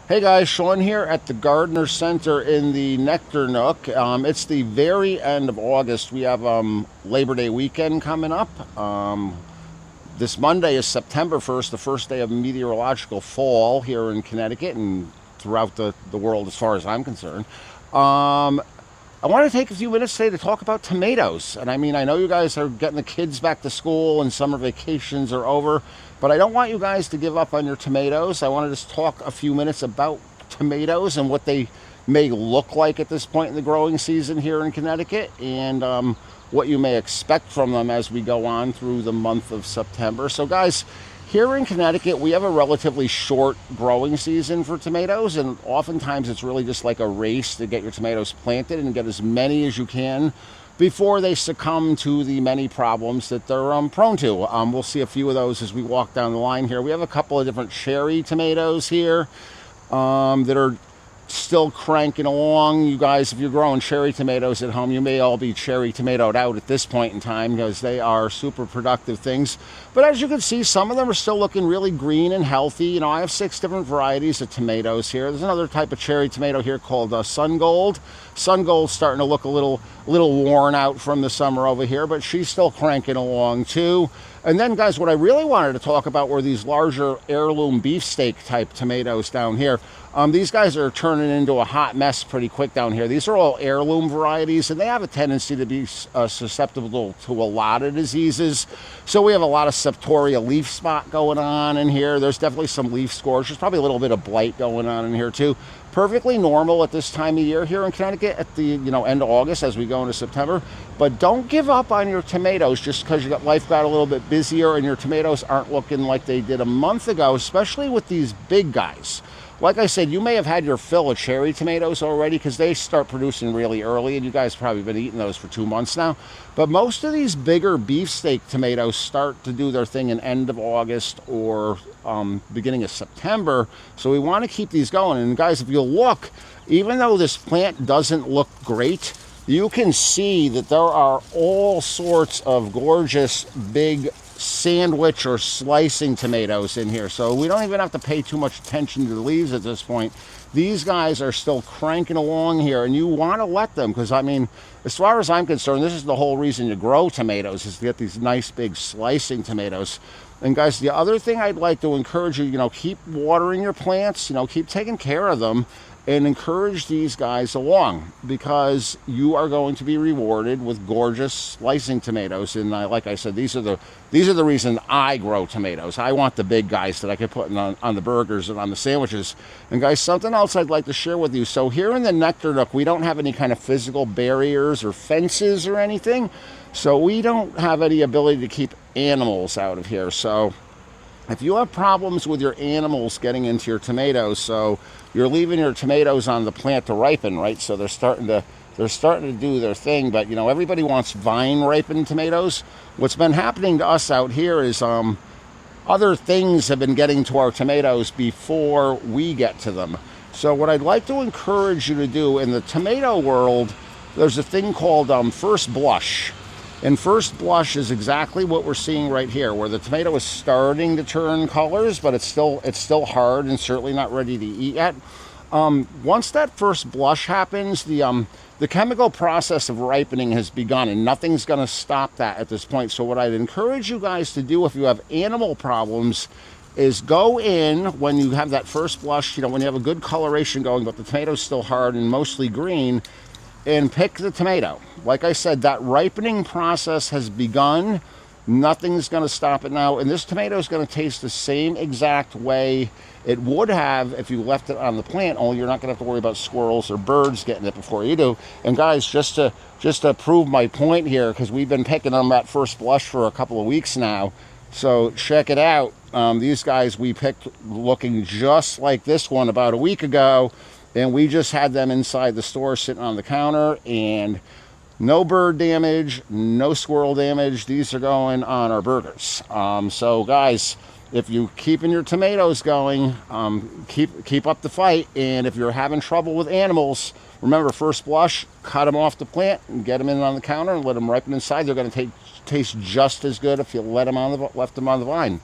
Hey guys, Sean here at the Gardner Center in the Nectar Nook. It's the very end of August. We have Labor Day weekend coming up. This Monday is September 1st, the first day of meteorological fall here in Connecticut and throughout the world as far as I'm concerned. I want to take a few minutes today to talk about tomatoes. And I mean, I know you guys are getting the kids back to school and summer vacations are over, but I don't want you guys to give up on your tomatoes. I want to just talk a few minutes about tomatoes and what they may look like at this point in the growing season here in Connecticut, and what you may expect from them as we go on through the month of September. So guys, here in Connecticut, we have a relatively short growing season for tomatoes, and oftentimes it's really just like a race to get your tomatoes planted and get as many as you can before they succumb to the many problems that they're prone to. We'll see a few of those as we walk down the line here. We have a couple of different cherry tomatoes here that are still cranking along. You guys, if you're growing cherry tomatoes at home, you may all be cherry tomatoed out at this point in time because they are super productive things. But as you can see, some of them are still looking really green and healthy. You know, I have 6 different varieties of tomatoes here. There's another type of cherry tomato here called Sun Gold. Sun Gold's starting to look a little worn out from the summer over here, but she's still cranking along too. And then guys, what I really wanted to talk about were these larger heirloom beefsteak type tomatoes down here. These guys are turning into a hot mess pretty quick down here. These are all heirloom varieties, and they have a tendency to be susceptible to a lot of diseases. So we have a lot of septoria leaf spot going on in here. There's definitely some leaf scorch. There's probably a little bit of blight going on in here too. Perfectly normal at this time of year here in Connecticut at the end of August as we go into September. But don't give up on your tomatoes just because life got a little bit busier and your tomatoes aren't looking like they did a month ago, especially with these big guys. Like I said, you may have had your fill of cherry tomatoes already because they start producing really early, and you guys have probably been eating those for 2 months now. But most of these bigger beefsteak tomatoes start to do their thing in end of August or beginning of September. So we want to keep these going. And guys, if you look, even though this plant doesn't look great, you can see that there are all sorts of gorgeous big sandwich or slicing tomatoes in here, so we don't even have to pay too much attention to the leaves at this point. These guys are still cranking along here, and you want to let them, because I mean, as far as I'm concerned, this is the whole reason you grow tomatoes, is to get these nice big slicing tomatoes. And guys, the other thing I'd like to encourage you, keep watering your plants, keep taking care of them, and encourage these guys along, because you are going to be rewarded with gorgeous slicing tomatoes. And like I said, these are the reason I grow tomatoes. I want the big guys that I can put on the burgers and on the sandwiches. And guys, something else I'd like to share with you. So here in the Nectar Nook, we don't have any kind of physical barriers or fences or anything. So we don't have any ability to keep animals out of here. So if you have problems with your animals getting into your tomatoes, so you're leaving your tomatoes on the plant to ripen, right? So they're starting to do their thing, but everybody wants vine ripened tomatoes. What's been happening to us out here is other things have been getting to our tomatoes before we get to them. So what I'd like to encourage you to do in the tomato world, there's a thing called first blush. And first blush is exactly what we're seeing right here, where the tomato is starting to turn colors, but it's still hard and certainly not ready to eat yet. Once that first blush happens, the chemical process of ripening has begun, and nothing's going to stop that at this point. So what I'd encourage you guys to do if you have animal problems is go in when you have that first blush, when you have a good coloration going, but the tomato's still hard and mostly green, and pick the tomato. Like I said, that ripening process has begun. Nothing's going to stop it now. And this tomato is going to taste the same exact way it would have if you left it on the plant, only you're not going to have to worry about squirrels or birds getting it before you do. And guys, just to prove my point here, because we've been picking them at first blush for a couple of weeks now, so check it out. These guys we picked looking just like this one about a week ago, and we just had them inside the store sitting on the counter, and no bird damage, no squirrel damage. These are going on our burgers. So guys, if you're keeping your tomatoes going, keep up the fight. And if you're having trouble with animals, remember, first blush, cut them off the plant and get them in on the counter and let them ripen inside. They're going to taste just as good if you left them on the vine.